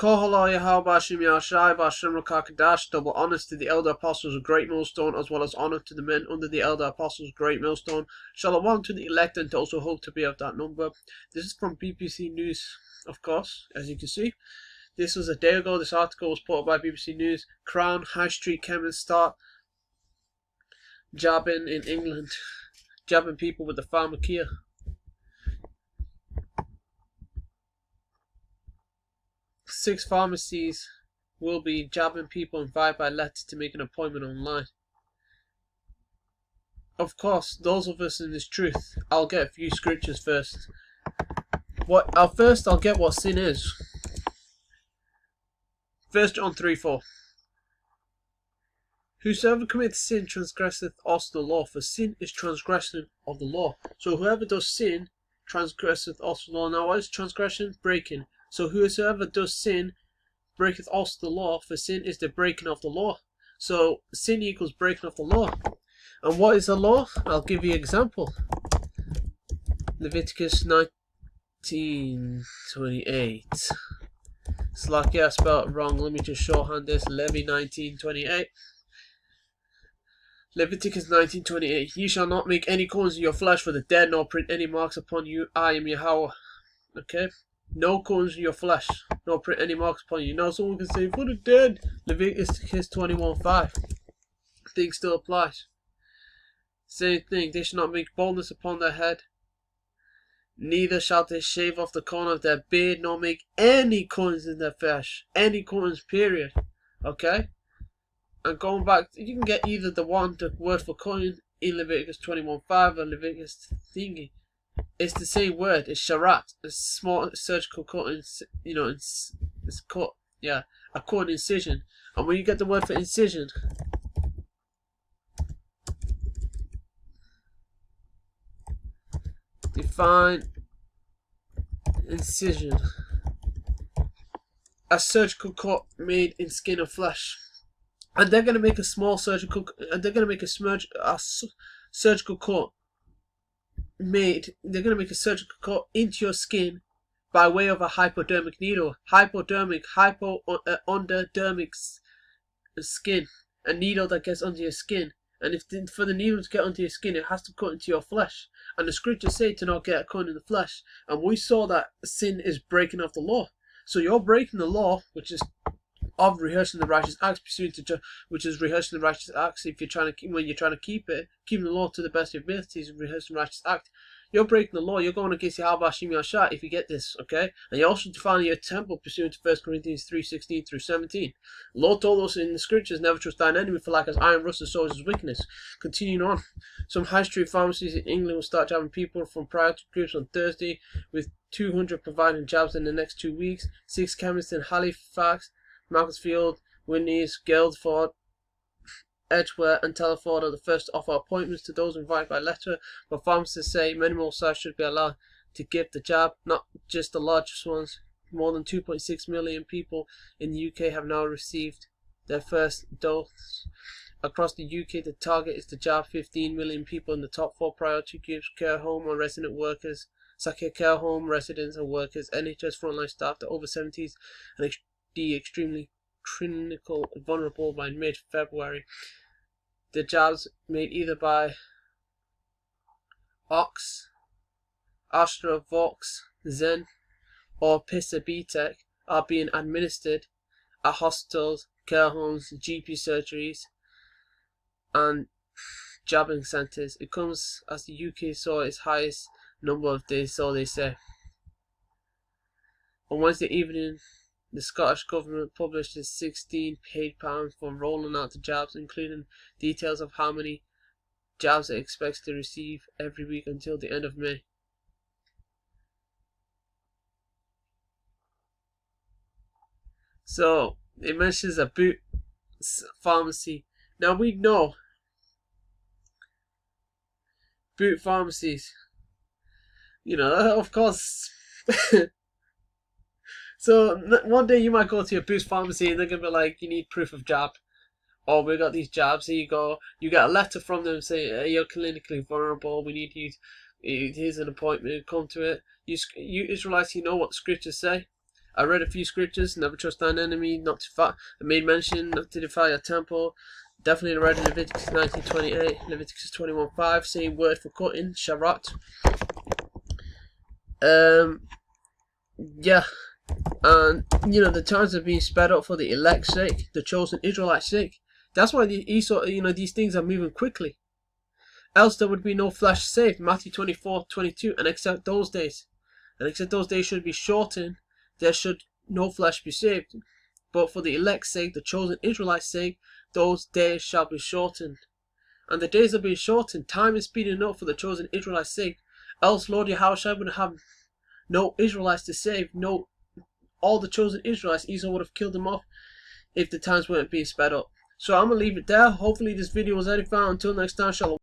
Kohala Yahweh Hashem Yahshai Bashem Rakakadash, double honors to the elder apostles of Great Millstone, as well as honor to the men under the elder apostles of Great Millstone. Shalawam to the elect and to also hope to be of that number. This is from BBC News, of course, as you can see. This was a day ago. This article was put up by BBC News. Crown High Street chemists start jabbing in England. Jabbing people with the pharmacia. Six pharmacies will be jabbing people invited by letter to make an appointment online. Of course, those of us in this truth, I'll get a few scriptures first. I'll get what sin is. 1 John 3:4. Whosoever committeth sin transgresseth also the law, for sin is transgression of the law. So whoever does sin transgresseth also the law. Now what is transgression? Breaking. So whosoever does sin breaketh also the law, for sin is the breaking of the law. So sin equals breaking of the law. And what is the law? I'll give you an example. Leviticus 19:28. Salachya, I spelled it wrong. Let me just shorthand this. Levi 19:28. Leviticus 19:28. Ye shall not make any corns in your flesh for the dead, nor print any marks upon you. I am Yahweh. Okay? No corns in your flesh, nor print any marks upon you. Now someone can say, for the dead. Leviticus 21:5. Thing still applies. Same thing. They shall not make baldness upon their head. Neither shall they shave off the corner of their beard, nor make any corns in their flesh. Any corns, period. Okay? And going back, you can get either the word for coin in Leviticus 21:5 or Leviticus thingy. It's the same word. It's sharat. It's small surgical cut. It's cut. Yeah, a cut incision. And when you get the word for incision, define incision. A surgical cut made in skin or flesh. And they're going to make a small surgical, and they're going to make a surgical cut they're going to make a surgical cut into your skin by way of a hypodermic needle. Underdermic skin. A needle that gets under your skin. And for the needle to get under your skin, it has to cut into your flesh. And the scriptures say to not get a cut in the flesh. And we saw that sin is breaking of the law. So you're breaking the law, which is of rehearsing the righteous acts, which is rehearsing the righteous acts. If when you're trying to keep keeping the law to the best of your abilities, and rehearsing the righteous act, you're breaking the law. You're going against Yahweh Hashem Yahshai if you get this, okay? And you're also defiling your temple pursuant to 1 Corinthians 3:16 through 17. The Lord told us in the scriptures, never trust thine enemy, for like as iron rusts, so is his wickedness. Continuing on, some high street pharmacies in England will start jabbing people from priority groups on Thursday, with 200 providing jabs in the next 2 weeks. 6 chemists in Halifax, Macclesfield, Winnies, Guildford, Edgware and Telford are the first to offer appointments to those invited by letter, but pharmacists say many more sites should be allowed to give the jab, not just the largest ones. More than 2.6 million people in the UK have now received their first dose. Across the UK, the target is to jab 15 million people in the top 4 priority groups: care home or resident workers, Salachya care home residents and workers, NHS frontline staff, the over 70s, and the extremely clinical vulnerable by mid-February. The jabs made either by Ox, Astra, Vox, Zen, or Pisa BTEC are being administered at hospitals, care homes, GP surgeries, and jabbing centres. It comes as the UK saw its highest number of days, so they say. On Wednesday evening, the Scottish Government published its £16 paid for rolling out the jabs, including details of how many jabs it expects to receive every week until the end of May. So, it mentions a boot pharmacy. Now we know boot pharmacies, of course. So one day you might go to your Boots pharmacy and they're going to be like, you need proof of jab. Or we got these jabs, here you go. You get a letter from them saying, hey, you're clinically vulnerable, we need you, here's an appointment, come to it. You Israelites, you know what the scriptures say. I read a few scriptures. Never trust thine enemy. Not to fight. I made mention not to defile your temple. Definitely read in Leviticus 19:28, Leviticus 21:5, same word for cutting, sharat. Yeah, and you know the times are being sped up for the elect's sake, the chosen Israelites' sake. That's why these things are moving quickly. Else there would be no flesh saved. Matthew 24:22, and except those days should be shortened, there should no flesh be saved. But for the elect's sake, the chosen Israelites' sake, those days shall be shortened. And the days are being shortened. Time is speeding up for the chosen Israelites' sake. Else Lord Yahushua would have no Israelites to save. No, all the chosen Israelites, Esau would have killed them off if the times weren't being sped up. So I'm going to leave it there. Hopefully this video was edifying. Until next time, shalom.